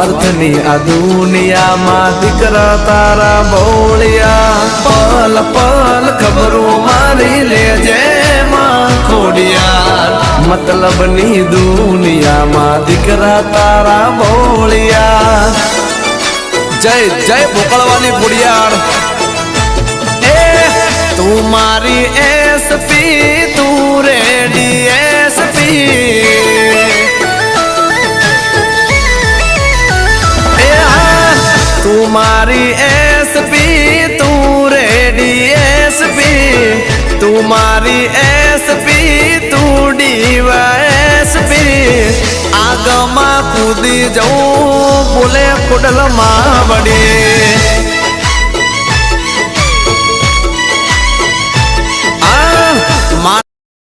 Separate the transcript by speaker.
Speaker 1: સ્વાર્થની આ દુનિયામાં દીકરા તારા બોળિયા પલ પલ ખબરો મારી લેજે માં ખોડિયાર મતલબની દુનિયામાં દીકરા તારા બોળિયા જય જય ભોકળવાની ખોડિયાર તું મારી એસપી તું રેડી એસપી તું મારી એસપી તું રેડી એસપી તું મારી એસપી તું ડીવાયએસપી આગમાં કૂદી જવું બોલે ખોડલમાં વડી